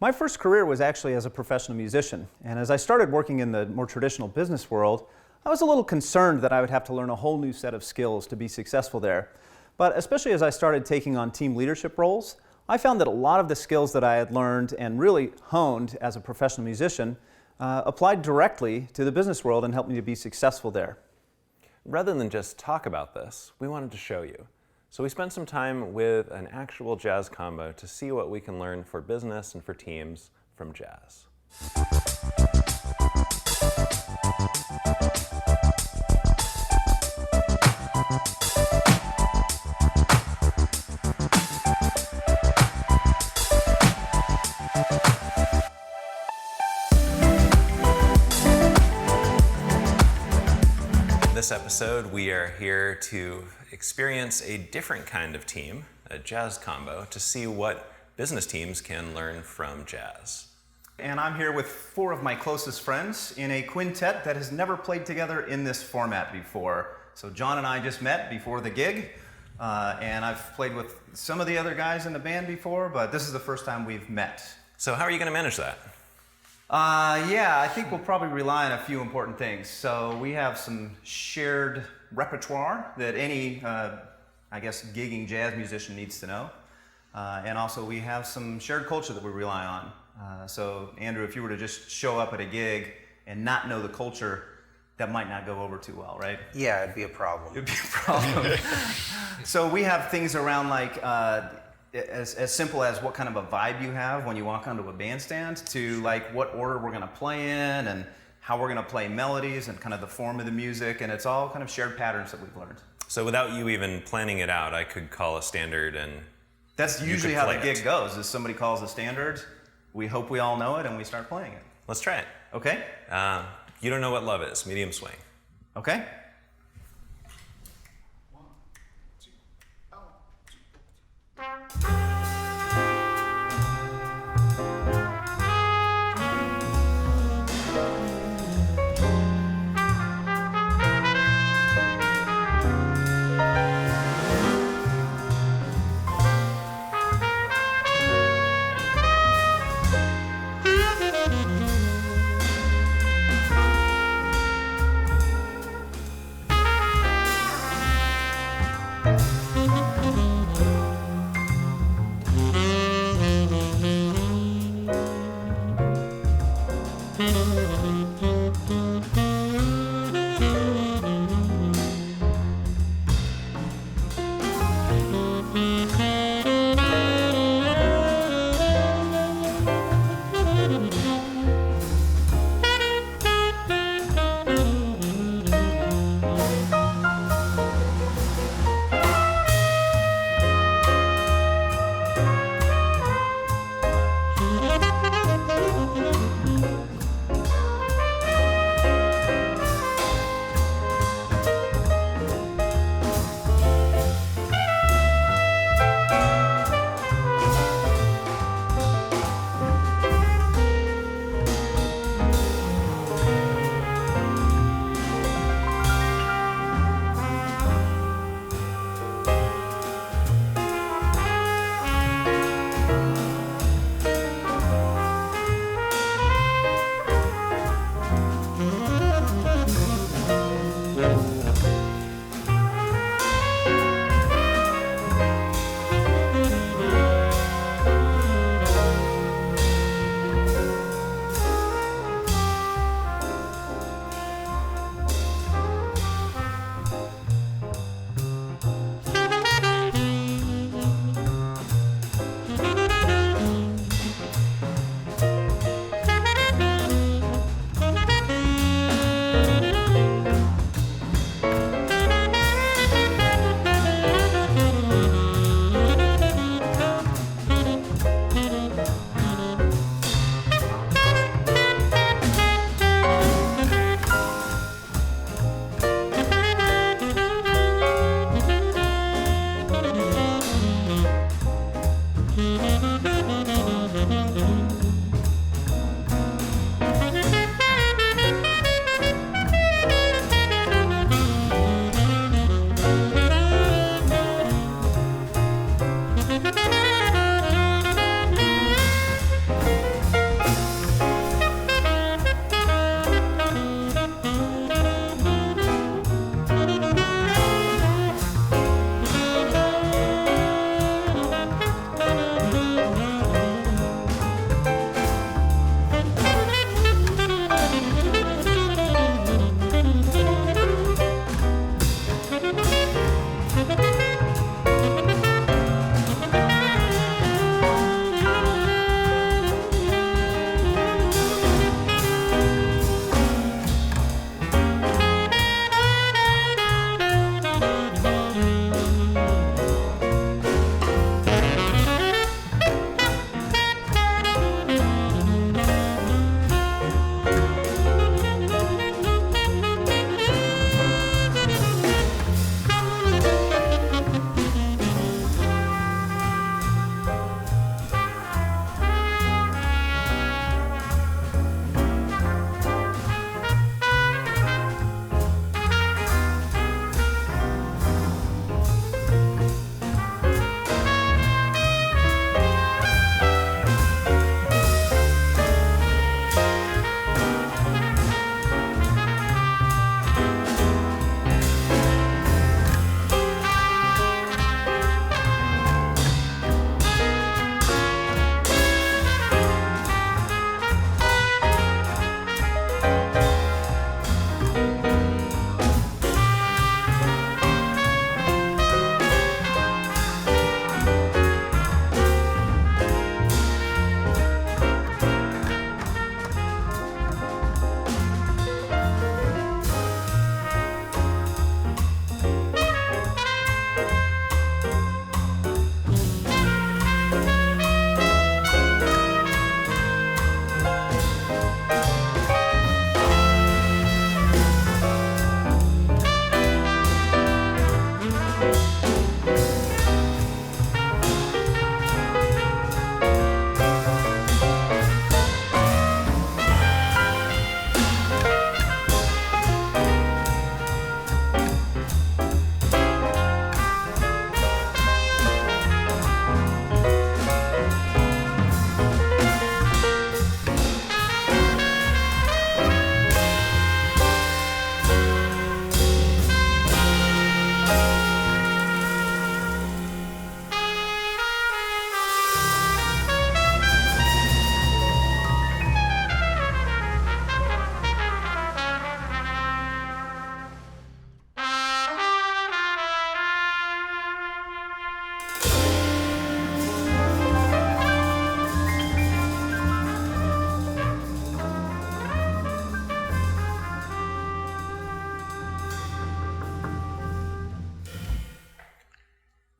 My first career was actually as a professional musician, and as I started working in the more traditional business world, I was a little concerned that I would have to learn a whole new set of skills to be successful there. But especially as I started taking on team leadership roles, I found that a lot of the skills that I had learned and really honed as a professional musician applied directly to the business world and helped me to be successful there. Rather than just talk about this, we wanted to show you. So we spent some time with an actual jazz combo to see what we can learn for business and for teams from jazz. In this episode, we are here to experience a different kind of team, a jazz combo, to see what business teams can learn from jazz. And I'm here with four of my closest friends in a quintet that has never played together in this format before. So John and I just met before the gig, and I've played with some of the other guys in the band before, but this is the first time we've met. So how are you going to manage that? Yeah, I think we'll probably rely on a few important things. So we have some shared repertoire that any, I guess, gigging jazz musician needs to know. And also we have some shared culture that we rely on. So Andrew, if you were to just show up at a gig and not know the culture, that might not go over too well, right? Yeah, it'd be a problem. It'd be a problem. So we have things around like, as simple as what kind of a vibe you have when you walk onto a bandstand to like what order we're going to play in and how we're going to play melodies and kind of the form of the music, and it's all kind of shared patterns that we've learned. So without you even planning it out, I could call a standard and that's usually how the gig goes, is somebody calls a standard, we hope we all know it, and we start playing it. Let's try it. Okay? You don't know what love is, medium swing. Okay.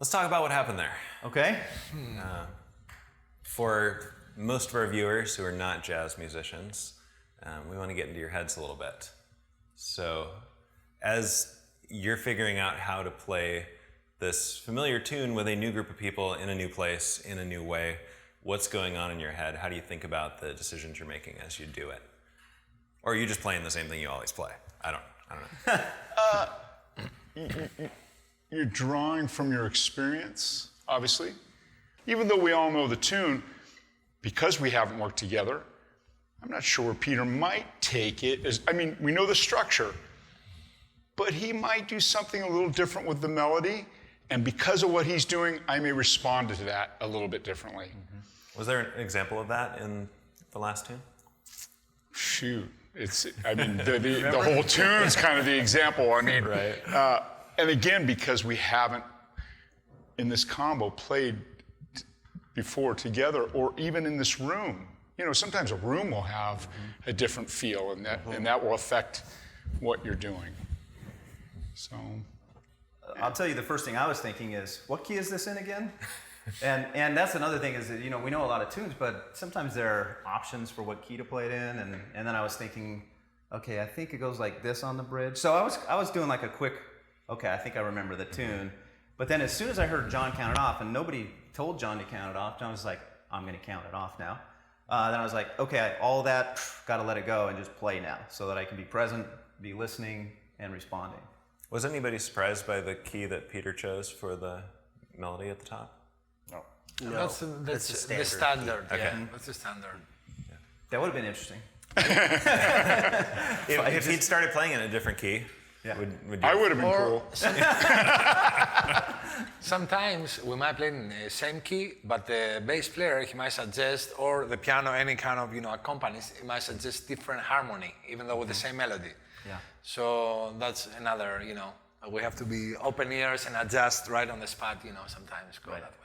Let's talk about what happened there. Okay. For most of our viewers who are not jazz musicians, we want to get into your heads a little bit. So as you're figuring out how to play this familiar tune with a new group of people in a new place, in a new way, what's going on in your head? How do you think about the decisions you're making as you do it? Or are you just playing the same thing you always play? I don't know. You're drawing from your experience, obviously. Even though we all know the tune, because we haven't worked together, I'm not sure where Peter might take it. We know the structure, but he might do something a little different with the melody, and because of what he's doing, I may respond to that a little bit differently. Mm-hmm. Was there an example of that in the last tune? Shoot, the whole tune's kind of the example. Right. And again, because we haven't, in this combo, played before together, or even in this room. Sometimes a room will have a different feel, and that will affect what you're doing. So, I'll tell you, the first thing I was thinking is, what key is this in again? And that's another thing is that, we know a lot of tunes, but sometimes there are options for what key to play it in. And then I was thinking, okay, I think it goes like this on the bridge. So I was doing like a quick, okay, I think I remember the tune. But then as soon as I heard John count it off, and nobody told John to count it off, John was like, I'm going to count it off now. Then I was like, okay, all that, got to let it go and just play now so that I can be present, be listening, and responding. Was anybody surprised by the key that Peter chose for the melody at the top? no. No, that's the standard. Okay. Yeah, that's the standard. That would have been interesting. If he'd started playing in a different key, Yeah. would I you? would have been cool. Sometimes we might play in the same key, but the bass player, he might suggest, or the piano, any kind of accompanist, he might suggest different harmony, even though with the same melody. Yeah. So that's another, we have to be open ears and adjust right on the spot, sometimes go that way.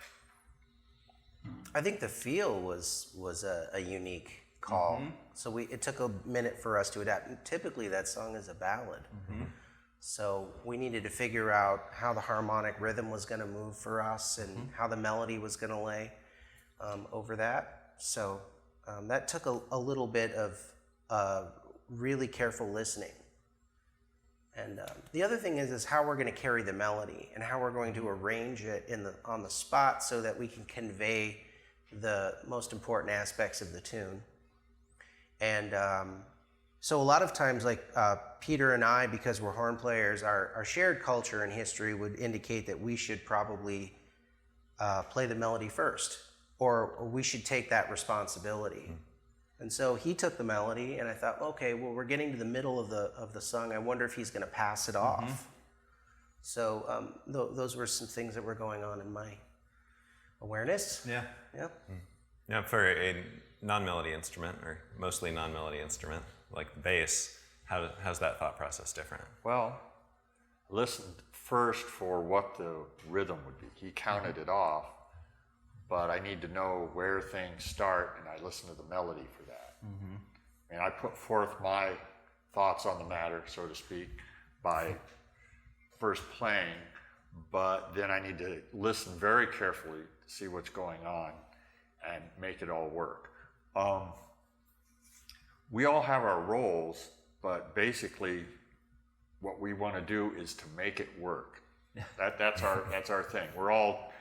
I think the feel was a unique call. So it took a minute for us to adapt. And typically that song is a ballad. So we needed to figure out how the harmonic rhythm was going to move for us and how the melody was going to lay over that. So that took a little bit of really careful listening. And the other thing is how we're going to carry the melody and how we're going to arrange it on the spot so that we can convey the most important aspects of the tune. And so a lot of times, like Peter and I, because we're horn players, our shared culture and history would indicate that we should probably play the melody first, or we should take that responsibility. And so he took the melody, and I thought, okay, well, we're getting to the middle of the song. I wonder if he's going to pass it off. So those were some things that were going on in my awareness. Yeah. Yeah. Now, for a non-melody instrument, or mostly non-melody instrument, like the bass, how's that thought process different? Well, listened first for what the rhythm would be. He counted it off, but I need to know where things start, and I listen to the melody for that. And I put forth my thoughts on the matter, so to speak, by first playing, but then I need to listen very carefully to see what's going on and make it all work. We all have our roles, but basically what we want to do is to make it work. That's our thing. We're all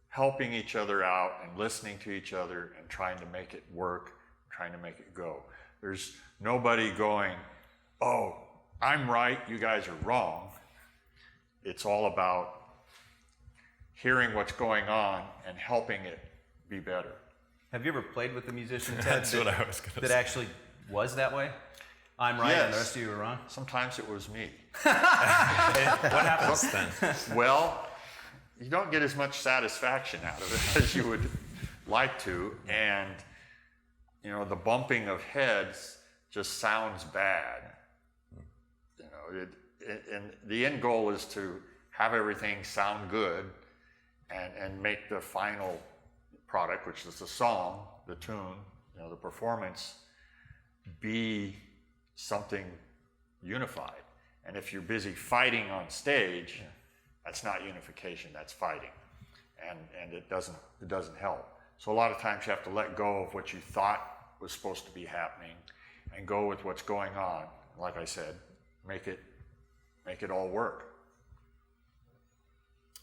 helping each other out and listening to each other and trying to make it work, trying to make it go. There's nobody going, oh, I'm right, you guys are wrong. It's all about hearing what's going on and helping it be better. Have you ever played with a musician, Ted, That's what I was going to that say. actually was that way? I'm right and the Yes. rest of you are wrong? Sometimes it was me. What happens then? Well, you don't get as much satisfaction out of it as you would like to, and the bumping of heads just sounds bad. And the end goal is to have everything sound good and make the final product, which is the song, the tune, the performance, be something unified. And if you're busy fighting on stage, That's not unification, that's fighting. And it doesn't help. So a lot of times you have to let go of what you thought was supposed to be happening and go with what's going on. Like I said, make it all work.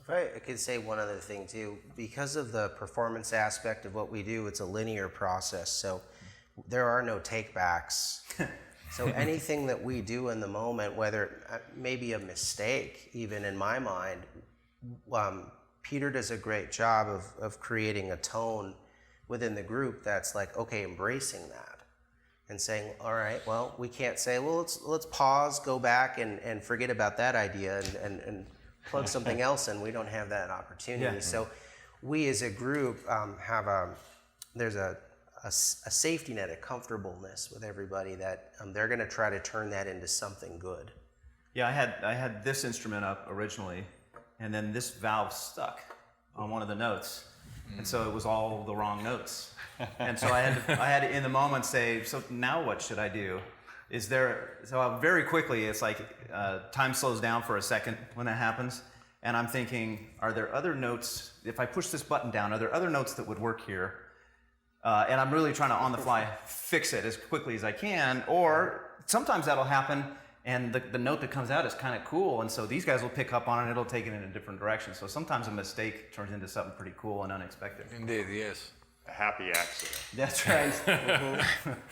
If I could say one other thing too, because of the performance aspect of what we do, it's a linear process. So there are no takebacks. So anything that we do in the moment, whether maybe a mistake, even in my mind, Peter does a great job of creating a tone within the group that's like, okay, embracing that and saying, all right, well, we can't say, well, let's pause, go back and forget about that idea and plug something else in. We don't have that opportunity. Yeah. So we as a group there's a safety net, a comfortableness with everybody that they're going to try to turn that into something good. Yeah, I had this instrument up originally, and then this valve stuck on one of the notes, and so it was all the wrong notes. And so I had to in the moment say, so now what should I do? So very quickly, it's like time slows down for a second when that happens, and I'm thinking, are there other notes, if I push this button down, are there other notes that would work here? And I'm really trying to, on the fly, fix it as quickly as I can, or sometimes that'll happen, and the note that comes out is kind of cool, and so these guys will pick up on it, and it'll take it in a different direction. So sometimes a mistake turns into something pretty cool and unexpected. Indeed, yes. A happy accident. That's right.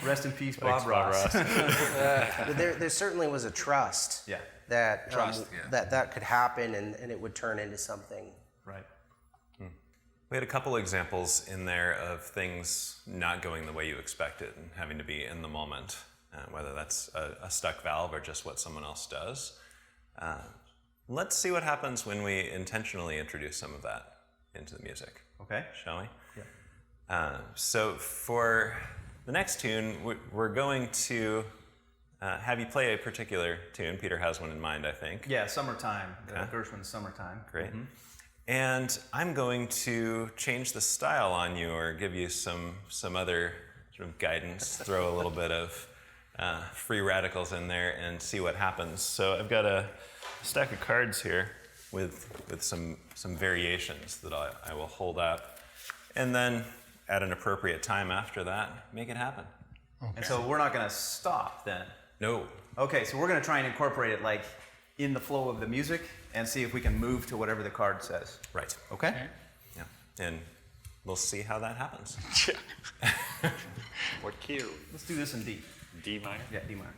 Rest in peace, Bob Ross. But there certainly was a trust Yeah. that Trust, yeah. that could happen and it would turn into something. Right. We had a couple examples in there of things not going the way you expected and having to be in the moment, whether that's a stuck valve or just what someone else does. Let's see what happens when we intentionally introduce some of that into the music. Okay. Shall we? Yeah. So for the next tune, we're going to have you play a particular tune. Peter has one in mind, I think. Yeah, Summertime. Okay. Gershwin's Summertime. Great. And I'm going to change the style on you or give you some other sort of guidance, throw a little bit of free radicals in there and see what happens. So I've got a stack of cards here with some variations that I will hold up. And then at an appropriate time after that, make it happen. Okay. And so we're not going to stop then. No. Okay, so we're going to try and incorporate it like in the flow of the music and see if we can move to whatever the card says. Right. Okay? Yeah. And we'll see how that happens. What key are we? Let's do this in D. D minor? Yeah, D minor.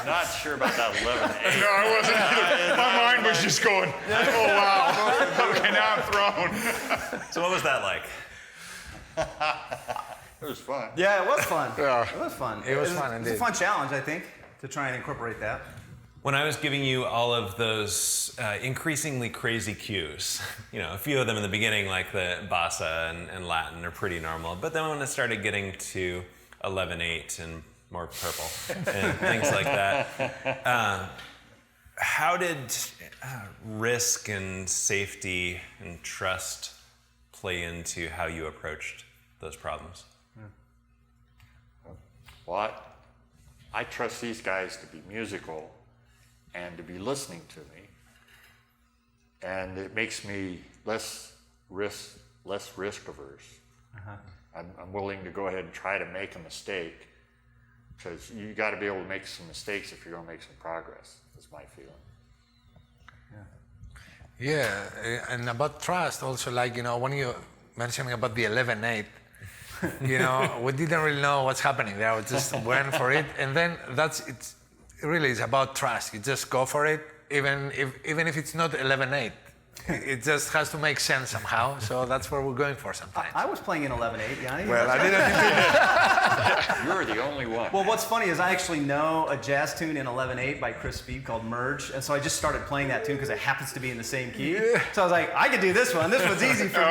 Not sure about that 11/8. No, I wasn't either. My mind was just going, oh, wow. Okay, now I'm thrown. So what was that like? It was fun. Yeah, it was fun. Yeah. It was fun. It was fun, It's indeed. a fun challenge, I think, to try and incorporate that. When I was giving you all of those increasingly crazy cues, you know, a few of them in the beginning, like the bossa and Latin, are pretty normal. But then when it started getting to 11/8 and more purple and things like that, how did risk and safety and trust play into how you approached those problems? Well, I trust these guys to be musical and to be listening to me, and it makes me less risk averse. I'm willing to go ahead and try to make a mistake, because you got to be able to make some mistakes if you're going to make some progress. That's my feeling. Yeah, and about trust also, like, you know, when you mentioning about the 11/8, you know, we didn't really know what's happening there. We just went for it, and then it really is about trust. You just go for it, even if it's not 11/8. It just has to make sense somehow. So that's what we're going for sometimes. I was playing in 11/8, Yanni. Well, I didn't. You're the only one. Well, what's funny is I actually know a jazz tune in 11/8 by Chris Speed called Merge, and so I just started playing that tune because it happens to be in the same key. So I was like, I could do this one. This one's easy for me.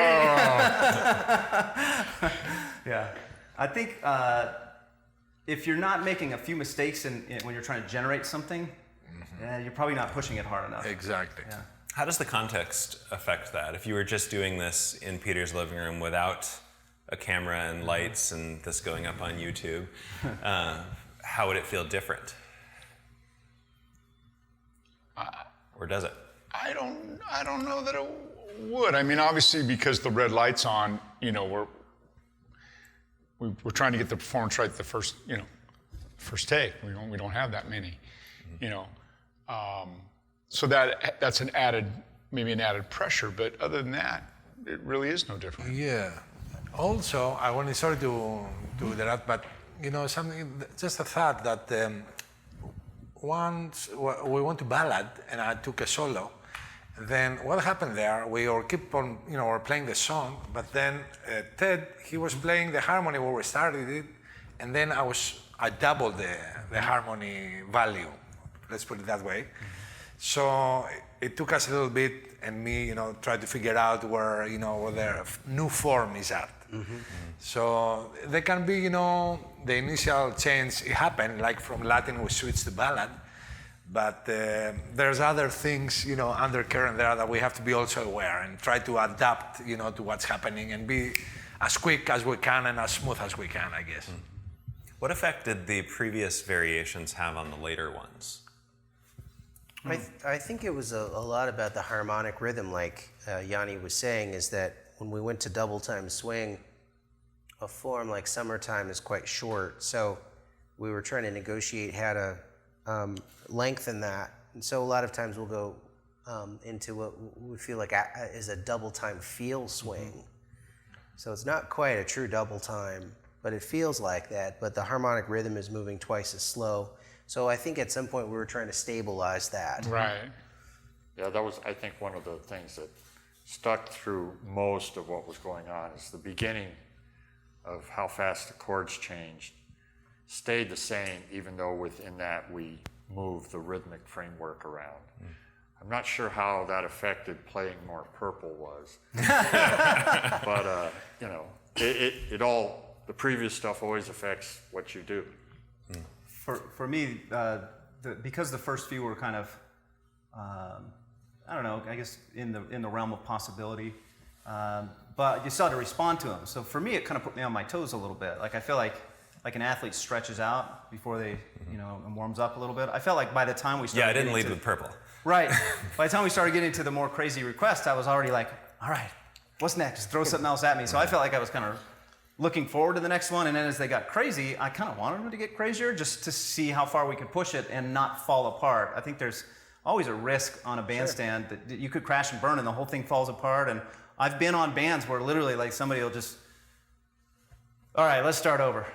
Yeah, I think if you're not making a few mistakes when you're trying to generate something, you're probably not pushing it hard enough. Exactly. Yeah. How does the context affect that? If you were just doing this in Peter's living room without a camera and lights and this going up on YouTube, how would it feel different? Or does it? I don't know that it would. I mean, obviously, because the red light's on, you know, we're trying to get the performance right the first take. We don't have that many, you know. So that's maybe an added pressure, but other than that, it really is no different. Yeah. Also, I want to sorry to interrupt, but you know, just a thought that once we went to BALLAD and I took a solo. Then what happened there? We all keep on, you know, we're playing the song, but then Ted, he was playing the harmony where we started it, and then I doubled the harmony value. Let's put it that way. So it took us a little bit, and me, you know, tried to figure out where the new form is at. So there can be, you know, the initial change, it happened, like from Latin we switched to ballad, but there's other things, you know, undercurrent there that we have to be also aware and try to adapt, you know, to what's happening and be as quick as we can and as smooth as we can, I guess. What effect did the previous variations have on the later ones? I think it was a lot about the harmonic rhythm, like Yanni was saying, is that when we went to double time swing, a form like Summertime is quite short, so we were trying to negotiate how to lengthen that. And so a lot of times we'll go into what we feel like is a double time feel swing. So it's not quite a true double time, but it feels like that, but the harmonic rhythm is moving twice as slow. So I think at some point we were trying to stabilize that. Right. Yeah, that was, I think, one of the things that stuck through most of what was going on is the beginning of how fast the chords changed stayed the same, even though within that we moved the rhythmic framework around. I'm not sure how that affected playing more purple was. But, you know, it all, the previous stuff always affects what you do. For me, because the first few were kind of, I don't know, I guess in the realm of possibility, but you still had to respond to them. So for me, it kind of put me on my toes a little bit. Like I feel like an athlete stretches out before they, you know, and warms up a little bit. I felt like by the time we started, Yeah, I didn't lead with purple. Right. By the time we started getting to the more crazy requests, I was already like, all right, what's next? Throw something else at me. So I felt like I was kind of looking forward to the next one, and then as they got crazy, I kind of wanted them to get crazier just to see how far we could push it and not fall apart. I think there's always a risk on a bandstand that you could crash and burn and the whole thing falls apart. And I've been on bands where literally like somebody will just, all right, let's start over.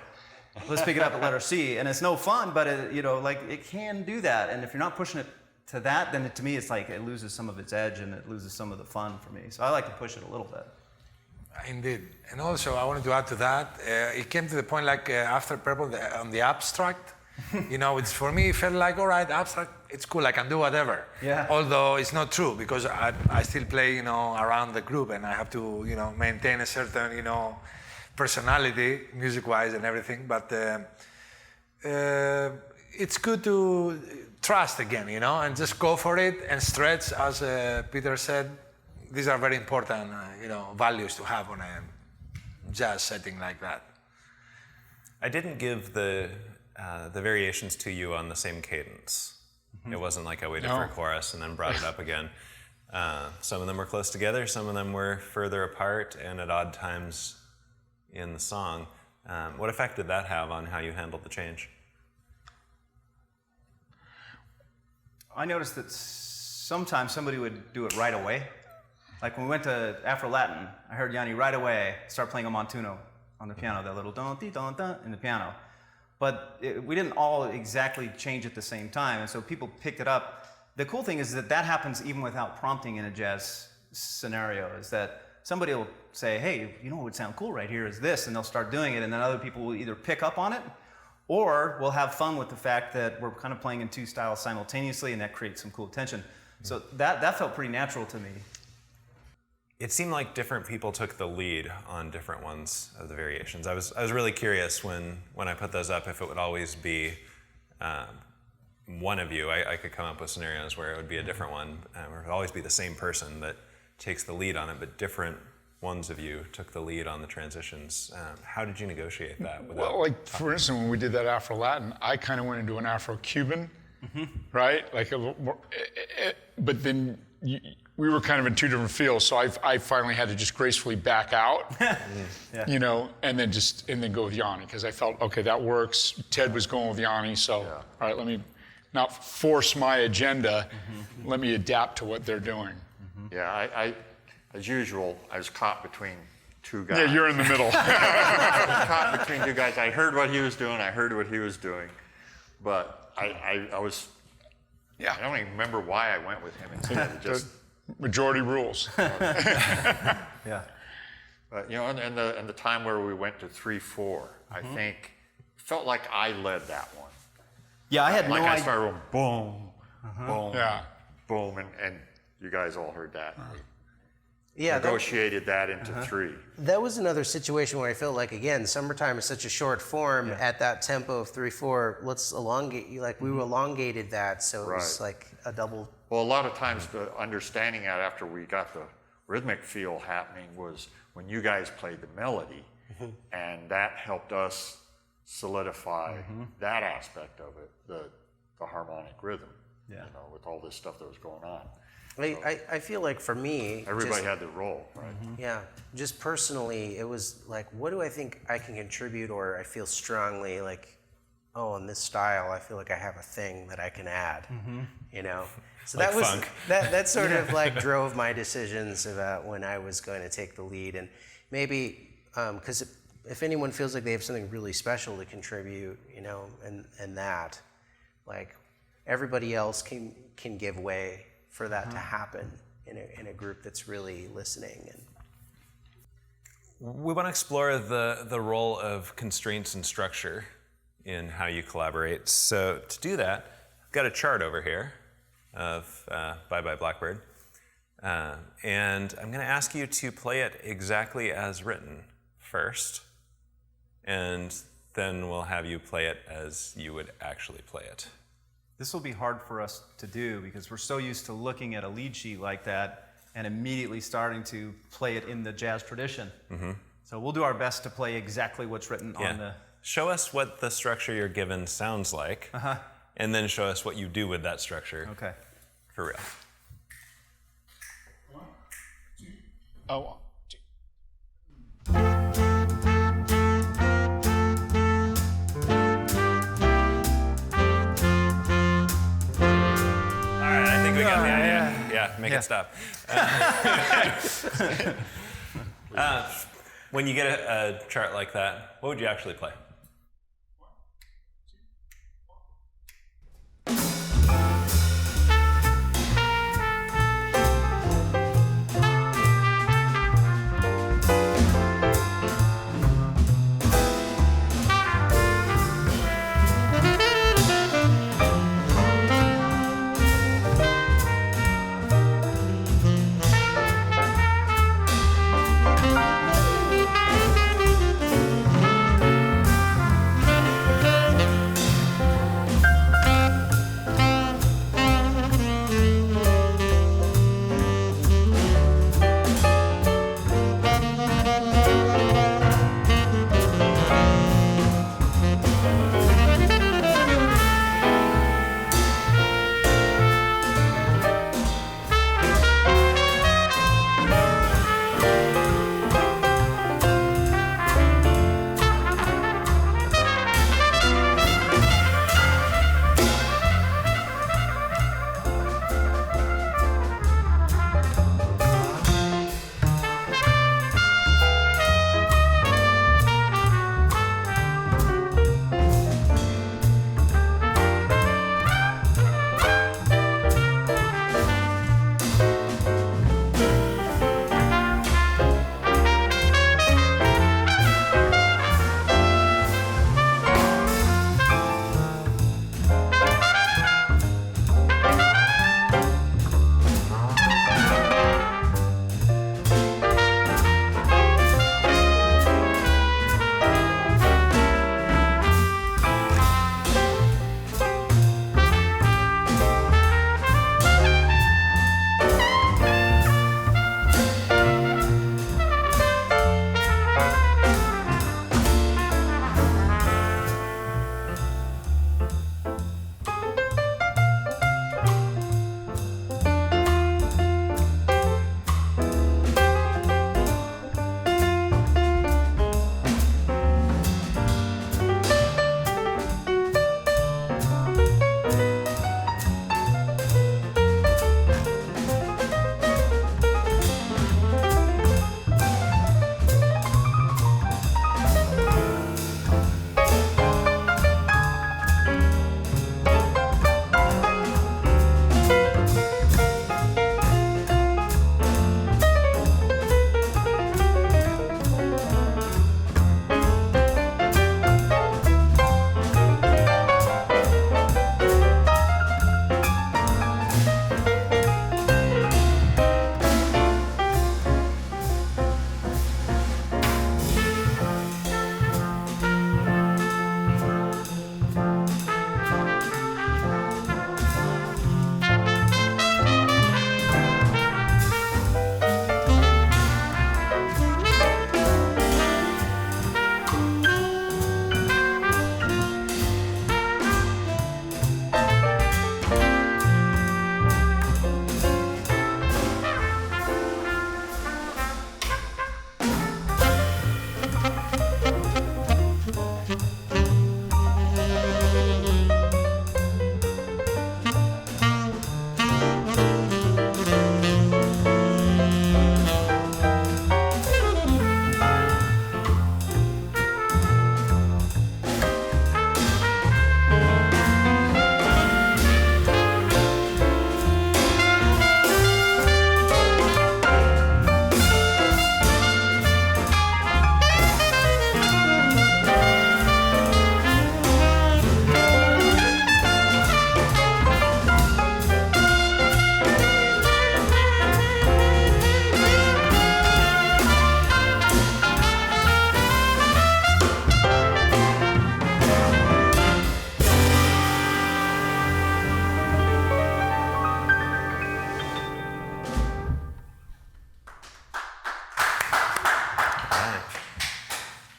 let's pick it up at letter C. And it's no fun, but it can do that. And if you're not pushing it to that, then to me it's like it loses some of its edge and it loses some of the fun for me. So I like to push it a little bit. Indeed. And also, I wanted to add to that, it came to the point like after Purple, on the abstract, it's for me, it felt like, all right, abstract, it's cool, I can do whatever. Yeah. Although it's not true, because I still play, around the group, and I have to, maintain a certain, personality, music-wise and everything. But it's good to trust again, and just go for it and stretch, as Peter said. These are very important, values to have on a jazz setting like that. I didn't give the variations to you on the same cadence. It wasn't like I waited for a chorus and then brought it up again. Some of them were close together, some of them were further apart and at odd times in the song. What effect did that have on how you handled the change? I noticed that sometimes somebody would do it right away. Like when we went to Afro-Latin, I heard Yanni right away start playing a montuno on the piano, that little don-ti-don-ta in the piano. But we didn't all exactly change at the same time, and so people picked it up. The cool thing is that happens even without prompting in a jazz scenario, is that somebody will say, hey, what would sound cool right here is this, and they'll start doing it, and then other people will either pick up on it, or we'll have fun with the fact that we're kind of playing in two styles simultaneously, and that creates some cool tension. So that felt pretty natural to me. It seemed like different people took the lead on different ones of the variations. I was really curious when I put those up if it would always be one of you. I could come up with scenarios where it would be a different one, or it would always be the same person that takes the lead on it, but different ones of you took the lead on the transitions. How did you negotiate that? Well, like for instance, when we did that Afro-Latin, I kind of went into an Afro-Cuban, right? Like a little more, but then we were kind of in two different fields, so I finally had to just gracefully back out, and then go with Yanni, because I felt, okay, that works. Ted was going with Yanni, so all right, let me not force my agenda. Let me adapt to what they're doing. Yeah, I as usual, I was caught between two guys. Yeah, you're in the middle. I was caught between two guys. I heard what he was doing. I heard what he was doing, but I was. Yeah, I don't even remember why I went with him instead. Just majority rules. Yeah. But and the time where we went to 3/4, I think felt like I led that one. Yeah, I had like no idea. I started going boom, boom, Yeah. boom, and you guys all heard that. Yeah, Negotiated that into 3. that was another situation where I felt like, again, summertime is such a short form. At that tempo of 3/4, let's elongate. We elongated that, so it was like a double. Well, a lot of times the understanding that after we got the rhythmic feel happening was when you guys played the melody, and that helped us solidify that aspect of it, the harmonic rhythm. With all this stuff that was going on. I feel like for me, Everybody had their role, right? Yeah, just personally, it was like, what do I think I can contribute, or I feel strongly like, oh, in this style, I feel like I have a thing that I can add, So Like that was funk. that sort of like drove my decisions about when I was going to take the lead, and maybe because if anyone feels like they have something really special to contribute, and that, like, everybody else can give way for that to happen in a group that's really listening. And We want to explore the role of constraints and structure in how you collaborate. So to do that, I've got a chart over here of Bye Bye Blackbird. And I'm going to ask you to play it exactly as written first. And then we'll have you play it as you would actually play it. This will be hard for us to do because we're so used to looking at a lead sheet like that and immediately starting to play it in the jazz tradition. So we'll do our best to play exactly what's written on the... Show us what the structure you're given sounds like, and then show us what you do with that structure. Okay. For real. 1, 2. Oh, 1, 2. Make it stop. When you get a chart like that, what would you actually play?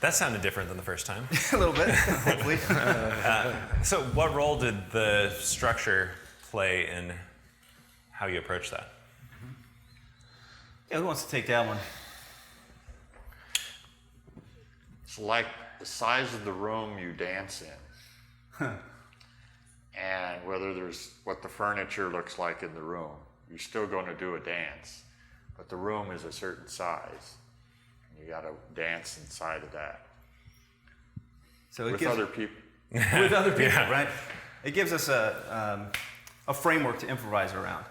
That sounded different than the first time. A little bit, hopefully. So what role did the structure play in how you approach that? Yeah, who wants to take that one? It's like the size of the room you dance in. And whether there's what the furniture looks like in the room, you're still going to do a dance. But the room is a certain size. And you got to dance inside of that. So it With gives, other people. with other people, Yeah. right? It gives us a framework to improvise around.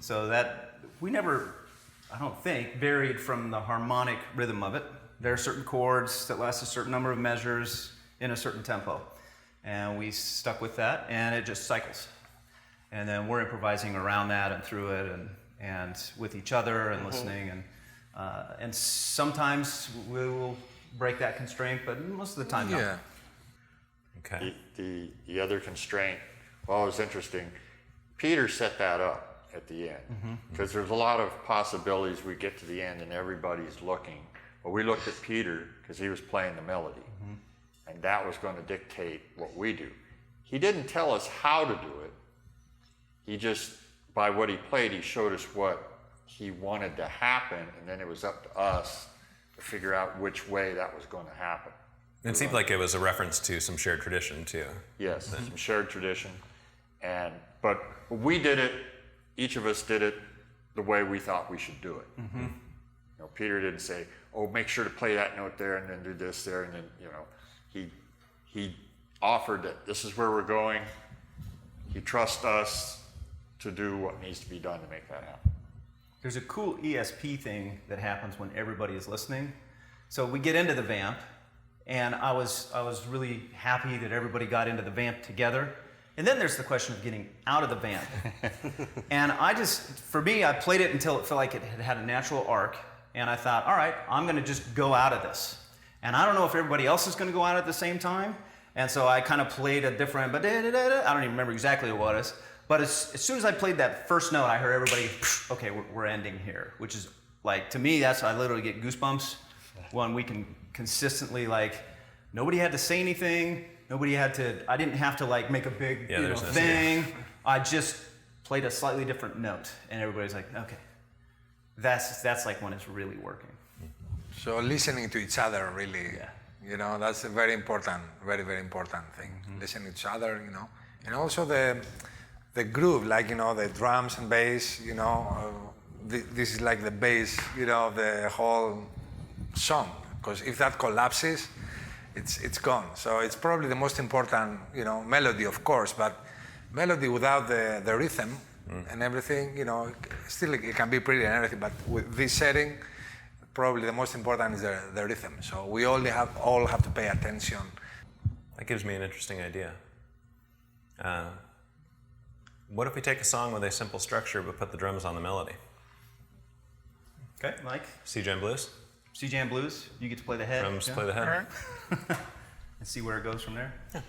So that we never, I don't think, varied from the harmonic rhythm of it. There are certain chords that last a certain number of measures in a certain tempo. And we stuck with that, and it just cycles. And then we're improvising around that and through it and with each other and listening. And sometimes we will break that constraint, but most of the time, no. Yeah. Okay. The other constraint, well, it was interesting. Peter set that up at the end because there's a lot of possibilities. We get to the end and everybody's looking. But we looked at Peter because he was playing the melody, and that was going to dictate what we do. He didn't tell us how to do it. He just, by what he played, he showed us what he wanted to happen, and then it was up to us to figure out which way that was going to happen. It seemed like it was a reference to some shared tradition too. Yes, some shared tradition. But we did it, each of us did it the way we thought we should do it. You know, Peter didn't say, oh, make sure to play that note there and then do this there, and then, you know, he offered that this is where we're going. He trusts us to do what needs to be done to make that happen. There's a cool ESP thing that happens when everybody is listening. So we get into the vamp, and I was really happy that everybody got into the vamp together. And then there's the question of getting out of the vamp. And for me, I played it until it felt like it had a natural arc. And I thought, all right, I'm going to just go out of this. And I don't know if everybody else is going to go out at the same time. And so I kind of played a different, I don't even remember exactly what it was. But as soon as I played that first note, I heard everybody, okay, we're ending here. Which is like, to me, I literally get goosebumps when we can consistently, like, nobody had to say anything. I didn't have to like make a big thing. I just played a slightly different note. And everybody's like, okay. That's like when it's really working. So listening to each other, really, you know, that's a very important, very, very important thing. Listening to each other, you know, and also the groove, like, you know, the drums and bass, you know, this is like the base, you know, of the whole song. Because if that collapses, it's gone. So it's probably the most important, you know, melody, of course, but melody without the rhythm and everything, you know, still it can be pretty and everything, but with this setting, probably the most important is the rhythm. So we all have to pay attention. That gives me an interesting idea. What if we take a song with a simple structure but put the drums on the melody? Okay, Mike? C-Jam Blues? C-Jam Blues, you get to play the head. Drums play the head. And see where it goes from there. Yeah.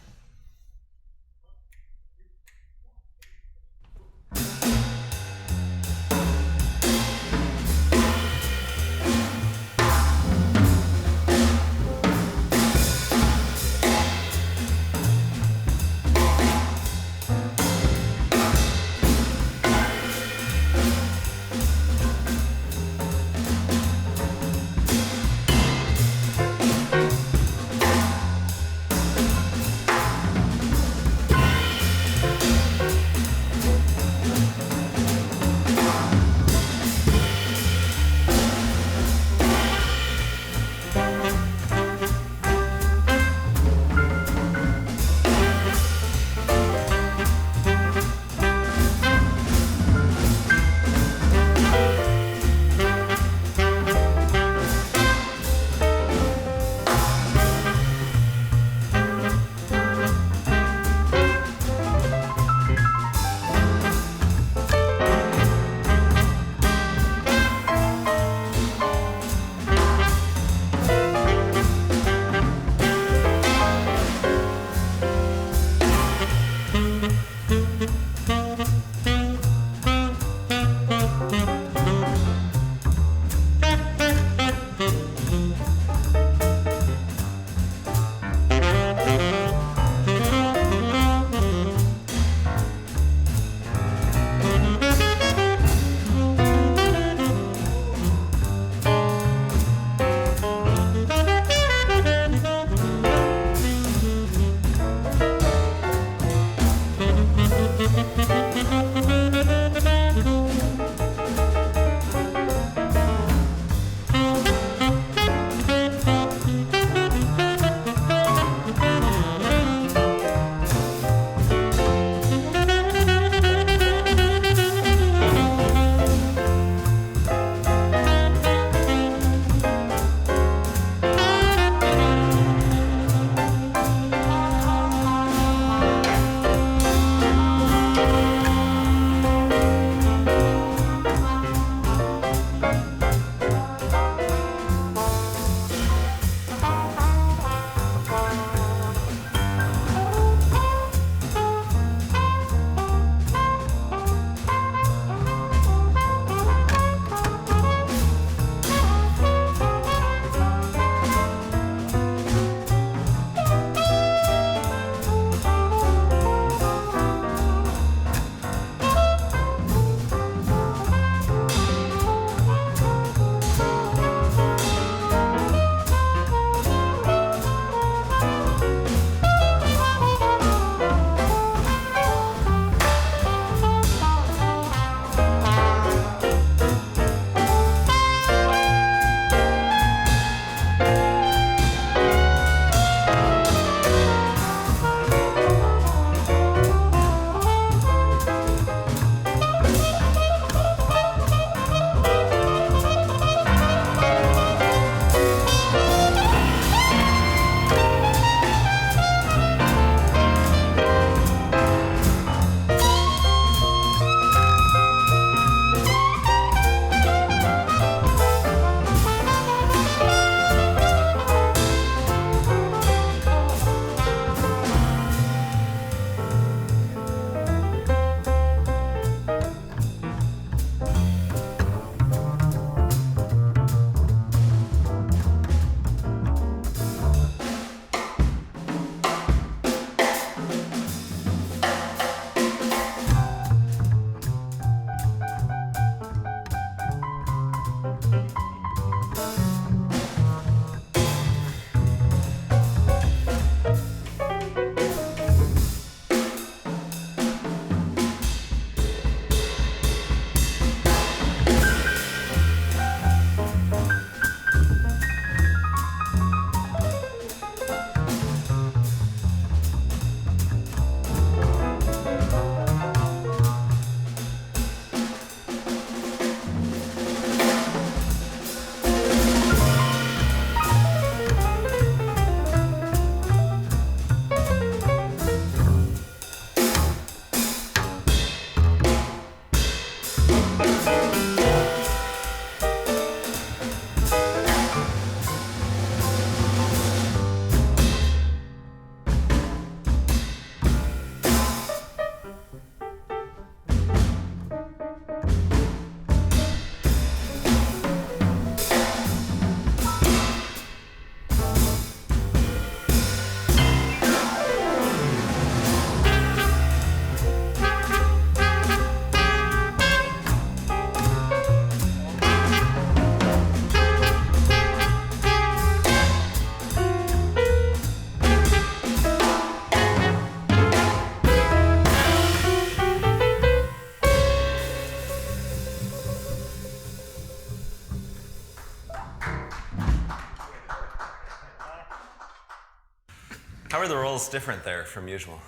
roles different there from usual?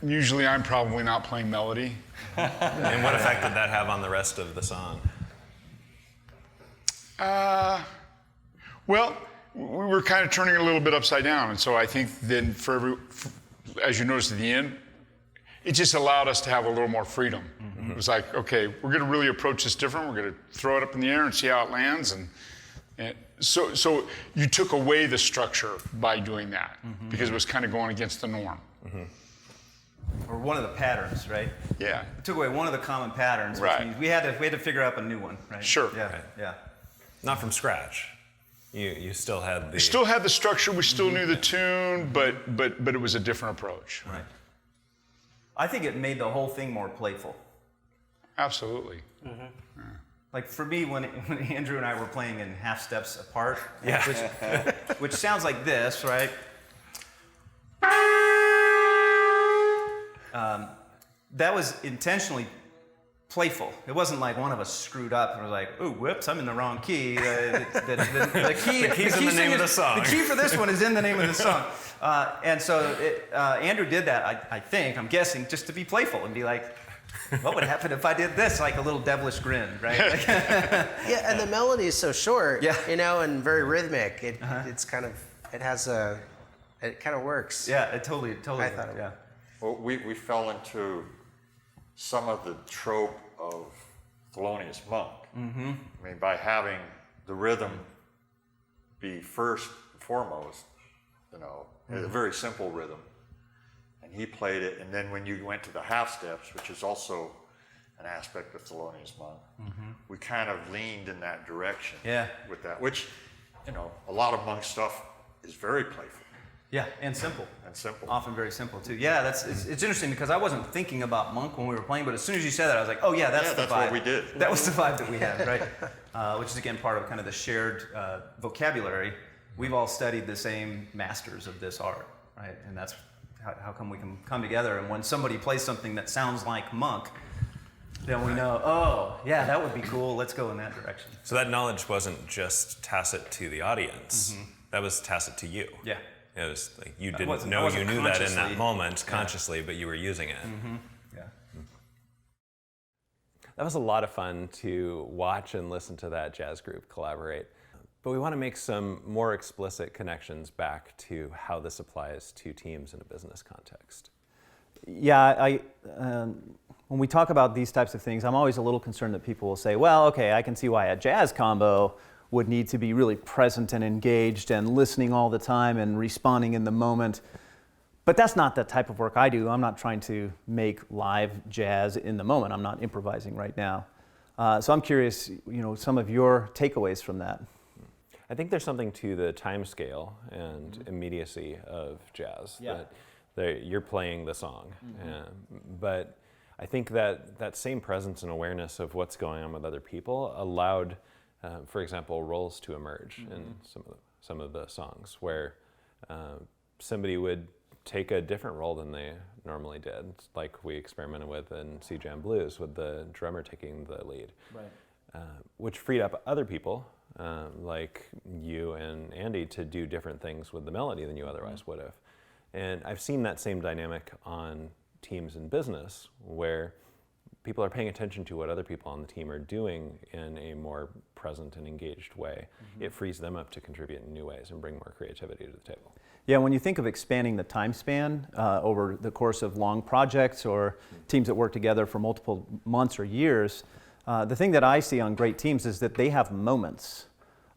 Usually I'm probably not playing melody. And what effect did that have on the rest of the song? Well, we were kind of turning it a little bit upside down, and so I think then as you noticed at the end, it just allowed us to have a little more freedom. It was like, okay, we're going to really approach this different. We're going to throw it up in the air and see how it lands, and so you took away the structure by doing that because it was kind of going against the norm. Or one of the patterns, right? Yeah. It took away one of the common patterns, which Right. means we had to figure out a new one, right? Sure. Yeah. Right. Yeah. Not from scratch. You still had the... We still had the structure. We still knew the tune, but it was a different approach. Right. I think it made the whole thing more playful. Absolutely. Like for me, when Andrew and I were playing in half steps apart, which sounds like this, right? That was intentionally playful. It wasn't like one of us screwed up and was like, "Ooh, whoops, I'm in the wrong key." The key's in the name of the song. The key for this one is in the name of the song. And so Andrew did that, I'm guessing, just to be playful and be like, what would happen if I did this? Like a little devilish grin, right? Yeah, and the melody is so short, Yeah. and very rhythmic. It's kind of, it kind of works. Yeah, it totally. I thought it yeah. Well, we fell into some of the trope of Thelonious Monk. I mean, by having the rhythm be first and foremost, a very simple rhythm. And he played it, and then when you went to the half steps, which is also an aspect of Thelonious Monk, we kind of leaned in that direction with that, which, a lot of Monk stuff is very playful. Yeah, and simple. And simple. Often very simple too. Yeah, it's interesting because I wasn't thinking about Monk when we were playing, but as soon as you said that, I was like, oh yeah, that's the vibe. what we did. That was the vibe that we had, right? Which is again part of kind of the shared vocabulary. We've all studied the same masters of this art, right? And that's how come we can come together. And when somebody plays something that sounds like Monk, then we know, oh yeah, that would be cool. Let's go in that direction. So that knowledge wasn't just tacit to the audience. That was tacit to you. Yeah. It was like you I didn't wasn't know you knew that in that consciously- moment consciously, but you were using it. Yeah. That was a lot of fun to watch and listen to that jazz group collaborate. But we want to make some more explicit connections back to how this applies to teams in a business context. Yeah, when we talk about these types of things, I'm always a little concerned that people will say, well, okay, I can see why a jazz combo would need to be really present and engaged and listening all the time and responding in the moment. But that's not the type of work I do. I'm not trying to make live jazz in the moment. I'm not improvising right now. So I'm curious, some of your takeaways from that. I think there's something to the time scale and immediacy of jazz. Yeah. That you're playing the song. But I think that same presence and awareness of what's going on with other people allowed, for example, roles to emerge in some of the songs where somebody would take a different role than they normally did, like we experimented with in C Jam Blues with the drummer taking the lead, which freed up other people like you and Andy to do different things with the melody than you otherwise would have. And I've seen that same dynamic on teams in business where people are paying attention to what other people on the team are doing in a more present and engaged way. It frees them up to contribute in new ways and bring more creativity to the table. Yeah, when you think of expanding the time span over the course of long projects or teams that work together for multiple months or years, the thing that I see on great teams is that they have moments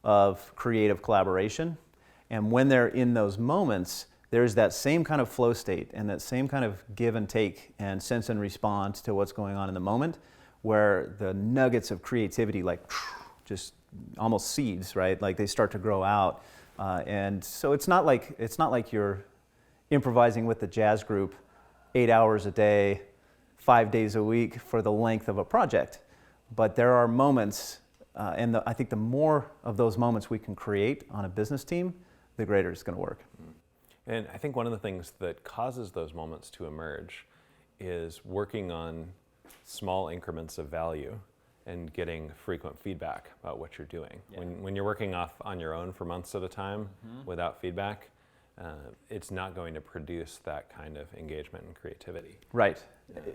of creative collaboration. And when they're in those moments, there's that same kind of flow state and that same kind of give and take and sense and response to what's going on in the moment, where the nuggets of creativity just almost seeds, right? Like they start to grow out. And so it's not like you're improvising with the jazz group 8 hours a day, 5 days a week for the length of a project. But there are moments, and I think the more of those moments we can create on a business team, the greater it's going to work. And I think one of the things that causes those moments to emerge is working on small increments of value and getting frequent feedback about what you're doing. Yeah. When you're working on your own for months at a time without feedback, it's not going to produce that kind of engagement and creativity. Right.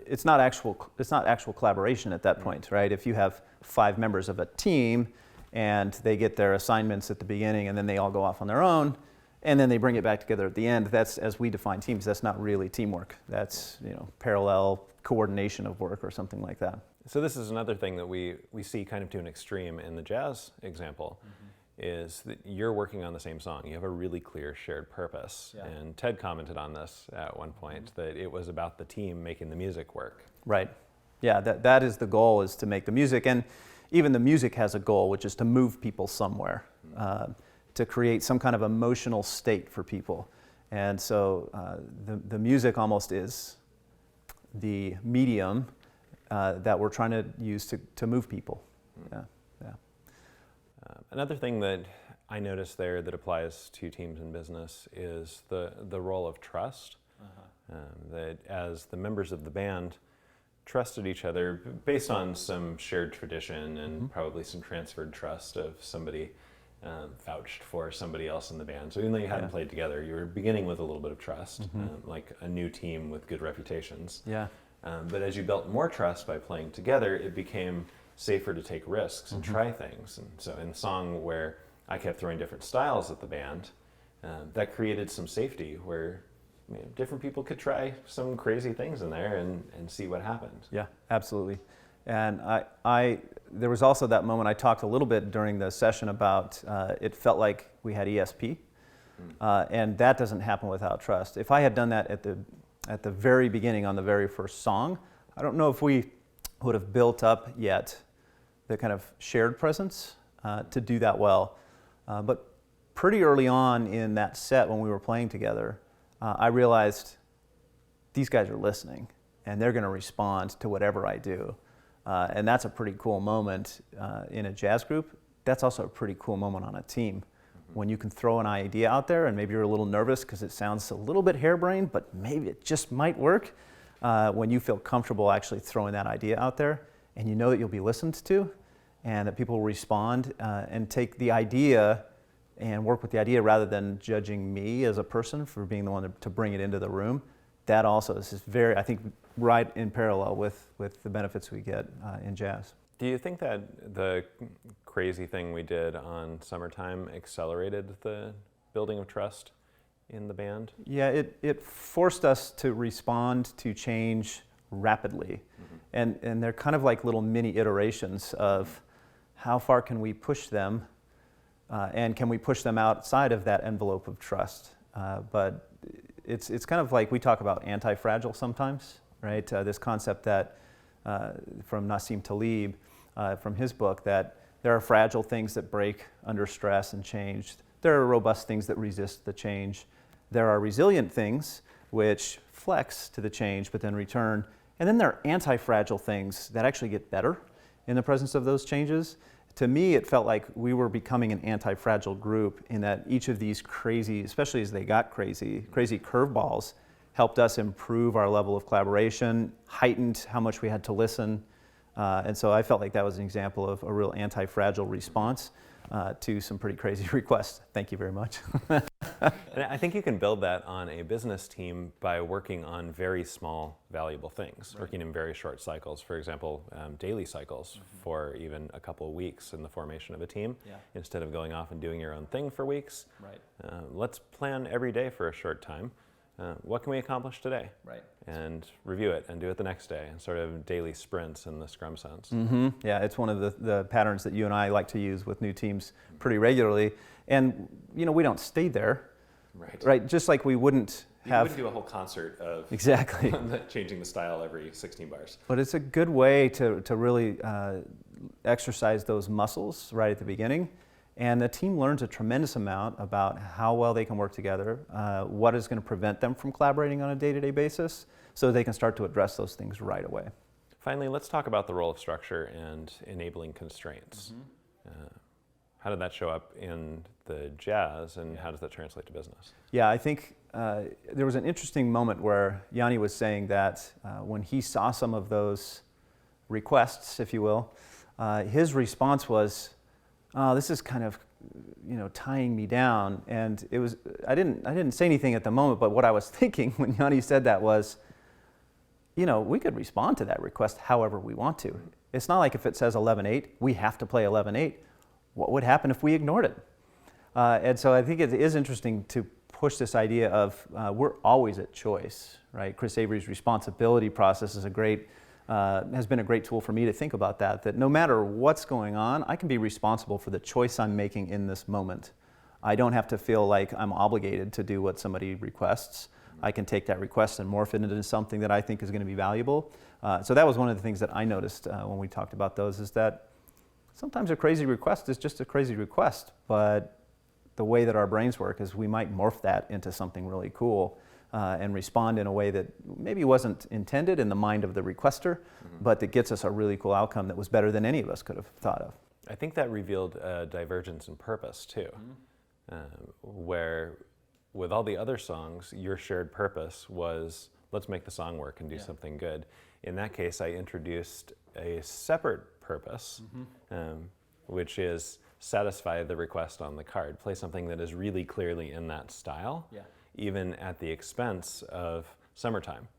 It's not actual collaboration at that point, right? If you have 5 members of a team and they get their assignments at the beginning and then they all go off on their own and then they bring it back together at the end, that's, as we define teams, that's not really teamwork. That's, parallel coordination of work or something like that. So this is another thing that we see kind of to an extreme in the jazz example, is that you're working on the same song. You have a really clear shared purpose. Yeah. And Ted commented on this at one point, that it was about the team making the music work. Right. Yeah, that is the goal, is to make the music. And even the music has a goal, which is to move people somewhere, to create some kind of emotional state for people. And so the music almost is the medium that we're trying to use to move people. Yeah. Another thing that I noticed there that applies to teams in business is the role of trust. That as the members of the band trusted each other based on some shared tradition and probably some transferred trust of somebody vouched for somebody else in the band. So even though you hadn't played together, you were beginning with a little bit of trust, like a new team with good reputations. Yeah. But as you built more trust by playing together, it became safer to take risks and try things. And so in the song where I kept throwing different styles at the band, that created some safety where different people could try some crazy things in there and see what happened. Yeah, absolutely. And there was also that moment I talked a little bit during the session about it felt like we had ESP, and that doesn't happen without trust. If I had done that at the very beginning on the very first song, I don't know if we would have built up yet the kind of shared presence to do that well. But pretty early on in that set when we were playing together, I realized these guys are listening and they're going to respond to whatever I do. And that's a pretty cool moment in a jazz group. That's also a pretty cool moment on a team. When you can throw an idea out there and maybe you're a little nervous because it sounds a little bit harebrained, but maybe it just might work. When you feel comfortable actually throwing that idea out there and you know that you'll be listened to and that people will respond and take the idea and work with the idea rather than judging me as a person for being the one to bring it into the room, that also is just very, I think, right in parallel with the benefits we get in jazz. Do you think that the crazy thing we did on Summertime accelerated the building of trust in the band? Yeah, it forced us to respond to change rapidly. And they're kind of like little mini iterations of how far can we push them and can we push them outside of that envelope of trust. But it's kind of like we talk about anti-fragile sometimes, right? This concept that from Nassim Taleb, from his book, that there are fragile things that break under stress and change. There are robust things that resist the change. There are resilient things which flex to the change but then return. And then there are anti-fragile things that actually get better in the presence of those changes. To me, it felt like we were becoming an anti-fragile group in that each of these crazy, especially as they got crazy curveballs, helped us improve our level of collaboration, heightened how much we had to listen. And so I felt like that was an example of a real anti-fragile response to some pretty crazy requests. Thank you very much. And I think you can build that on a business team by working on very small, valuable things, working in very short cycles. For example, daily cycles for even a couple of weeks in the formation of a team. Instead of going off and doing your own thing for weeks, let's plan every day for a short time. What can we accomplish today? And review it and do it the next day, and sort of daily sprints in the Scrum sense. Yeah, it's one of the patterns that you and I like to use with new teams pretty regularly. And we don't stay there, right? Just like we wouldn't have. You wouldn't do a whole concert of exactly changing the style every 16 bars. But it's a good way to really exercise those muscles right at the beginning. And the team learns a tremendous amount about how well they can work together, what is going to prevent them from collaborating on a day-to-day basis, so they can start to address those things right away. Finally, let's talk about the role of structure and enabling constraints. How did that show up in the jazz, and how does that translate to business? Yeah, I think there was an interesting moment where Yanni was saying that when he saw some of those requests, if you will, his response was, this is kind of tying me down. And it was, I didn't say anything at the moment, but what I was thinking when Yanni said that was, we could respond to that request however we want to. It's not like if it says 11/8, we have to play 11/8. What would happen if we ignored it? And so I think it is interesting to push this idea of we're always at choice, right? Chris Avery's responsibility process is has been a great tool for me to think about that no matter what's going on, I can be responsible for the choice I'm making in this moment. I don't have to feel like I'm obligated to do what somebody requests. I can take that request and morph it into something that I think is going to be valuable. So that was one of the things that I noticed when we talked about those, is that sometimes a crazy request is just a crazy request, but the way that our brains work is we might morph that into something really cool and respond in a way that maybe wasn't intended in the mind of the requester, but that gets us a really cool outcome that was better than any of us could have thought of. I think that revealed a divergence in purpose too, where with all the other songs, your shared purpose was, let's make the song work and do something good. In that case, I introduced a separate purpose, which is satisfy the request on the card. Play something that is really clearly in that style, even at the expense of summertime.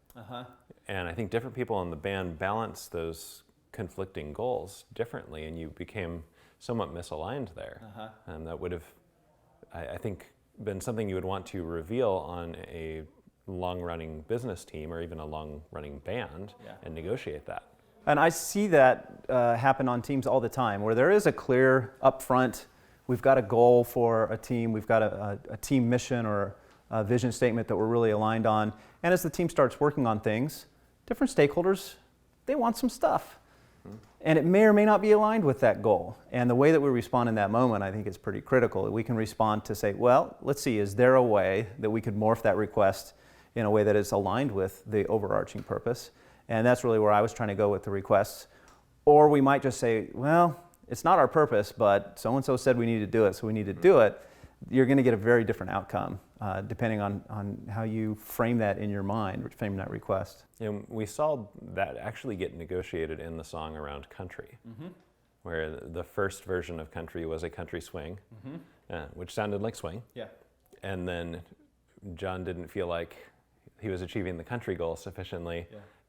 And I think different people in the band balance those conflicting goals differently, and you became somewhat misaligned there. And that would have, I think, been something you would want to reveal on a long-running business team or even a long-running band and negotiate that. And I see that happen on teams all the time, where there is a clear upfront, we've got a goal for a team, we've got a team mission or a vision statement that we're really aligned on. And as the team starts working on things, different stakeholders, they want some stuff. And it may or may not be aligned with that goal. And the way that we respond in that moment, I think, is pretty critical. We can respond to say, well, let's see, is there a way that we could morph that request in a way that is aligned with the overarching purpose? And that's really where I was trying to go with the requests. Or we might just say, well, it's not our purpose, but so-and-so said we need to do it, so we need to do it. You're going to get a very different outcome depending on how you frame that in your mind, frame that request. We saw that actually get negotiated in the song around country, where the first version of country was a country swing, which sounded like swing. And then John didn't feel like he was achieving the country goal sufficiently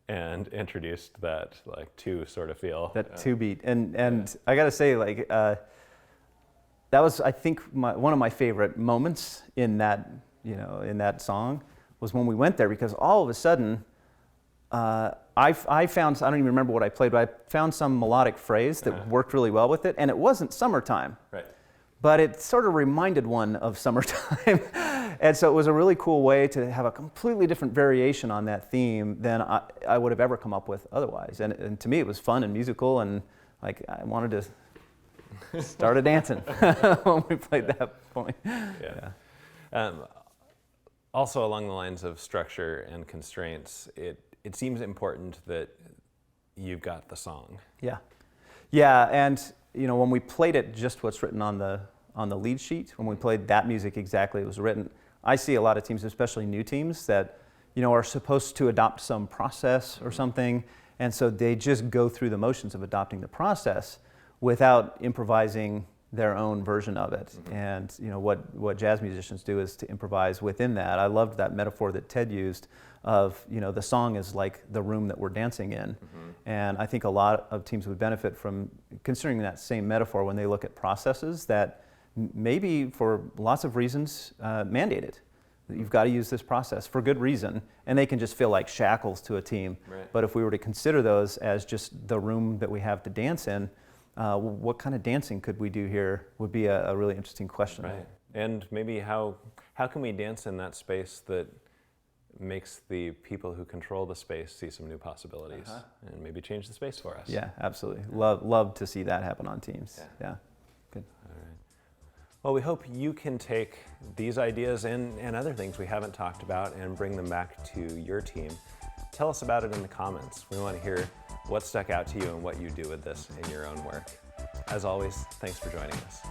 and introduced that like two sort of feel. That two beat. And I got to say, like, that was, I think, one of my favorite moments in that, in that song was when we went there, because all of a sudden, I found, I don't even remember what I played, but I found some melodic phrase that worked really well with it, and it wasn't summertime. But it sort of reminded one of summertime. And so it was a really cool way to have a completely different variation on that theme than I would have ever come up with otherwise. And to me, it was fun and musical, and like I wanted to started dancing when we played that point. Also, along the lines of structure and constraints, it seems important that you've got the song. Yeah, and when we played it, just what's written on the lead sheet, when we played that music exactly as it was written, I see a lot of teams, especially new teams, that are supposed to adopt some process or something, and so they just go through the motions of adopting the process without improvising their own version of it. And what jazz musicians do is to improvise within that. I loved that metaphor that Ted used of the song is like the room that we're dancing in. And I think a lot of teams would benefit from considering that same metaphor when they look at processes that maybe for lots of reasons mandate it. You've got to use this process for good reason, and they can just feel like shackles to a team. But if we were to consider those as just the room that we have to dance in, what kind of dancing could we do here would be a really interesting question. And maybe how can we dance in that space that makes the people who control the space see some new possibilities and maybe change the space for us. Yeah, absolutely. Love to see that happen on teams. Yeah. Good. All right. Well, we hope you can take these ideas and other things we haven't talked about and bring them back to your team. Tell us about it in the comments. We want to hear what stuck out to you and what you do with this in your own work. As always, thanks for joining us.